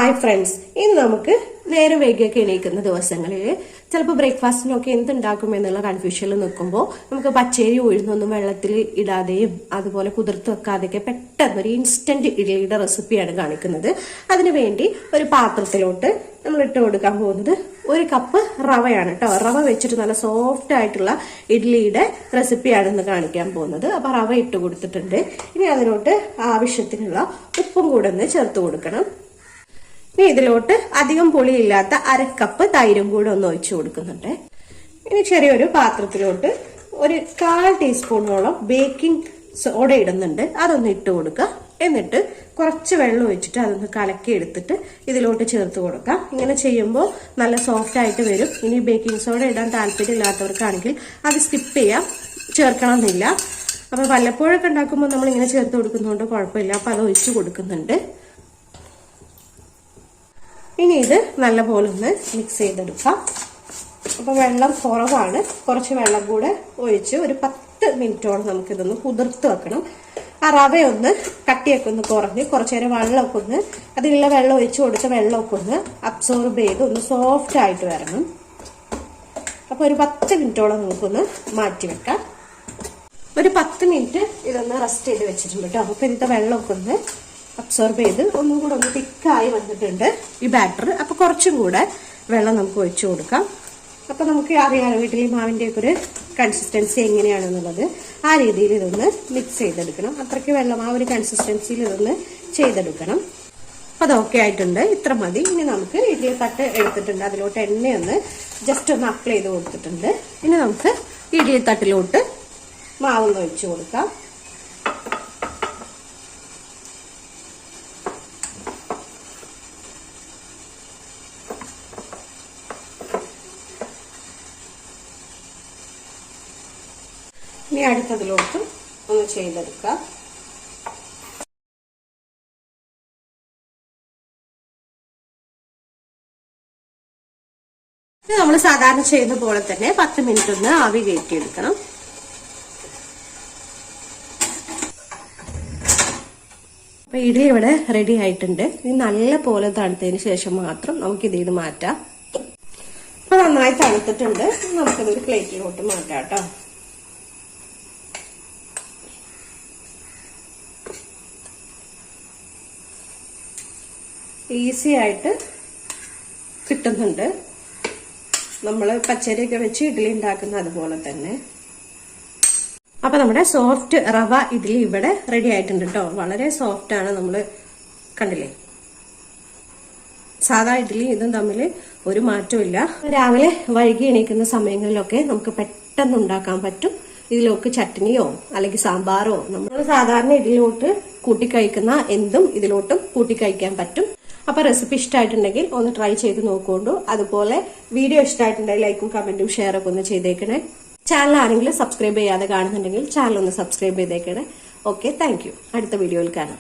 Hi friends, ഇന്ന് നമുക്ക് നേരം വൈകിയൊക്കെ എണീക്കുന്ന ദിവസങ്ങളിൽ ചിലപ്പോൾ ബ്രേക്ക്ഫാസ്റ്റിനൊക്കെ എന്തുണ്ടാക്കും എന്നുള്ള കൺഫ്യൂഷനിൽ നിൽക്കുമ്പോൾ നമുക്ക് പച്ചരി ഉഴുന്നൊന്നും വെള്ളത്തിൽ ഇടാതെയും അതുപോലെ കുതിർത്ത് വെക്കാതെയൊക്കെ പെട്ടെന്ന് ഒരു ഇൻസ്റ്റന്റ് ഇഡ്ഡലിയുടെ റെസിപ്പിയാണ് കാണിക്കുന്നത്. അതിനുവേണ്ടി ഒരു പാത്രത്തിലോട്ട് നമ്മൾ ഇട്ട് കൊടുക്കാൻ പോകുന്നത് 1 കപ്പ് റവയാണ് കേട്ടോ. റവ വെച്ചിട്ട് നല്ല സോഫ്റ്റ് ആയിട്ടുള്ള ഇഡ്ഡലിയുടെ റെസിപ്പിയാണ് ഇന്ന് കാണിക്കാൻ പോകുന്നത്. അപ്പൊ റവ ഇട്ട് കൊടുത്തിട്ടുണ്ട്. ഇനി അതിലോട്ട് ആവശ്യത്തിനുള്ള ഉപ്പും കൂടെ ഒന്ന് ചേർത്ത് കൊടുക്കണം. ഇനി ഇതിലോട്ട് അധികം പുളിയില്ലാത്ത 1/2 കപ്പ് തൈരും കൂടെ ഒന്ന് ഒഴിച്ചു കൊടുക്കുന്നുണ്ട്. ഇനി ചെറിയൊരു പാത്രത്തിലോട്ട് 1/4 ടീസ്പൂണോളം ബേക്കിംഗ് സോഡ ഇടുന്നുണ്ട്. അതൊന്ന് ഇട്ട് കൊടുക്കുക. എന്നിട്ട് കുറച്ച് വെള്ളം ഒഴിച്ചിട്ട് അതൊന്ന് കലക്കി എടുത്തിട്ട് ഇതിലോട്ട് ചേർത്ത് കൊടുക്കാം. ഇങ്ങനെ ചെയ്യുമ്പോൾ നല്ല സോഫ്റ്റ് ആയിട്ട് വരും. ഇനി ബേക്കിംഗ് സോഡ ഇടാൻ താല്പര്യമില്ലാത്തവർക്കാണെങ്കിൽ അത് സ്കിപ്പ് ചെയ്യാം, ചേർക്കണമെന്നില്ല. അപ്പൊ വല്ലപ്പോഴൊക്കെ ഉണ്ടാക്കുമ്പോൾ നമ്മൾ ഇങ്ങനെ ചേർത്ത് കൊടുക്കുന്നതുകൊണ്ട് കുഴപ്പമില്ല. അപ്പൊ അത് ഒഴിച്ചു കൊടുക്കുന്നുണ്ട്. ഇനി ഇത് നല്ലപോലെ ഒന്ന് മിക്സ് ചെയ്തെടുക്കാം. അപ്പൊ വെള്ളം കുറവാണ്, കുറച്ച് വെള്ളം കൂടെ ഒഴിച്ച് ഒരു 10 മിനിറ്റോളം നമുക്കിതൊന്ന് കുതിർത്ത് വെക്കണം. ആ റവയൊന്ന് കട്ടിയൊക്കെ ഒന്ന് കുറഞ്ഞ് കുറച്ചു നേരം വെള്ളമൊക്കെ ഒന്ന് അതിലുള്ള വെള്ളം ഒഴിച്ച് കൊടുത്ത വെള്ളമൊക്കെ ഒന്ന് അബ്സോർബ് ചെയ്ത് ഒന്ന് സോഫ്റ്റ് ആയിട്ട് വരണം. അപ്പൊ ഒരു 10 മിനിറ്റോളം നമുക്കൊന്ന് മാറ്റി വെക്കാം. ഒരു 10 മിനിറ്റ് ഇതൊന്ന് റെസ്റ്റ് ചെയ്ത് വെച്ചിട്ടുണ്ട് കേട്ടോ. അപ്പൊ ഇതിന്റെ വെള്ളമൊക്കെ ഒന്ന് അബ്സോർബ് ചെയ്ത് ഒന്നും കൂടെ ഒന്ന് തിക്കായി വന്നിട്ടുണ്ട് ഈ ബാറ്റർ. അപ്പൊ കുറച്ചും കൂടെ വെള്ളം നമുക്ക് ഒഴിച്ചു കൊടുക്കാം. അപ്പൊ നമുക്ക് അറിയാലോ ഇഡ്ഡലി മാവിന്റെ ഒക്കെ ഒരു കൺസിസ്റ്റൻസി എങ്ങനെയാണെന്നുള്ളത്. ആ രീതിയിൽ ഇതൊന്ന് മിക്സ് ചെയ്തെടുക്കണം. അത്രയ്ക്ക് വെള്ളം ആ ഒരു കൺസിസ്റ്റൻസിയിൽ ഇതൊന്ന് ചെയ്തെടുക്കണം. അപ്പൊ അതൊക്കെ ആയിട്ടുണ്ട്, ഇത്ര മതി. ഇനി നമുക്ക് ഇഡ്ഡലി തട്ട് എടുത്തിട്ടുണ്ട്, അതിലോട്ട് എണ്ണയൊന്ന് ജസ്റ്റ് ഒന്ന് അപ്ലൈ ചെയ്ത് കൊടുത്തിട്ടുണ്ട്. ഇനി നമുക്ക് ഇഡ്ഡലി തട്ടിലോട്ട് മാവൊന്ന് ഒഴിച്ചു കൊടുക്കാം. ഇനി അടുത്തതിലോട്ട് ഒന്ന് ചെയ്തെടുക്കാം. ഇത് നമ്മൾ സാധാരണ ചെയ്യുന്ന പോലെ തന്നെ 10 മിനിറ്റ് ഒന്ന് ആവി കയറ്റിയെടുക്കണം. അപ്പൊ ഇഡ്ഡലി ഇവിടെ റെഡി ആയിട്ടുണ്ട്. ഇത് നല്ല പോലെ തണുത്തതിന് ശേഷം മാത്രം നമുക്ക് ഇതിൽ മാറ്റാം. അപ്പൊ നന്നായി തണുത്തിട്ടുണ്ട്. നമുക്കിതൊരു പ്ലേറ്റിലോട്ട് മാറ്റാം കേട്ടോ. ഈസി ആയിട്ട് കിട്ടുന്നുണ്ട്. നമ്മൾ പച്ചരിയൊക്കെ വെച്ച് ഇഡ്ഡലി ഉണ്ടാക്കുന്ന അതുപോലെ തന്നെ. അപ്പൊ നമ്മുടെ സോഫ്റ്റ് റവ ഇഡ്ഡലി ഇവിടെ റെഡി ആയിട്ടുണ്ട് കേട്ടോ. വളരെ സോഫ്റ്റ് ആണ്. നമ്മൾ കണ്ടില്ലേ, സാധാ ഇഡ്ഡലി ഇതും തമ്മിൽ ഒരു മാറ്റവും ഇല്ല. രാവിലെ വൈകി എണീക്കുന്ന സമയങ്ങളിലൊക്കെ നമുക്ക് പെട്ടെന്ന് ഉണ്ടാക്കാൻ പറ്റും. ഇതിലൊക്കെ ചട്നിയോ അല്ലെങ്കിൽ സാമ്പാറോ നമ്മൾ സാധാരണ ഇഡ്ഡലിലോട്ട് കൂട്ടിക്കഴിക്കുന്ന എന്തും ഇതിലോട്ടും കൂട്ടിക്കഴിക്കാൻ പറ്റും. അപ്പൊ റെസിപ്പി ഇഷ്ടമായിട്ടുണ്ടെങ്കിൽ ഒന്ന് ട്രൈ ചെയ്ത് നോക്കൂ. അതുപോലെ വീഡിയോ ഇഷ്ടമായിട്ടുണ്ടെങ്കിൽ ലൈക്കും കമന്റും ഷെയർ ഒക്കെ ഒന്ന് ചെയ്തേക്കണേ. ചാനൽ ആരെങ്കിലും സബ്സ്ക്രൈബ് ചെയ്യാതെ കാണുന്നുണ്ടെങ്കിൽ ചാനൽ ഒന്ന് സബ്സ്ക്രൈബ് ചെയ്തേക്കണേ. Okay, thank you. അടുത്ത വീഡിയോയിൽ കാണാം.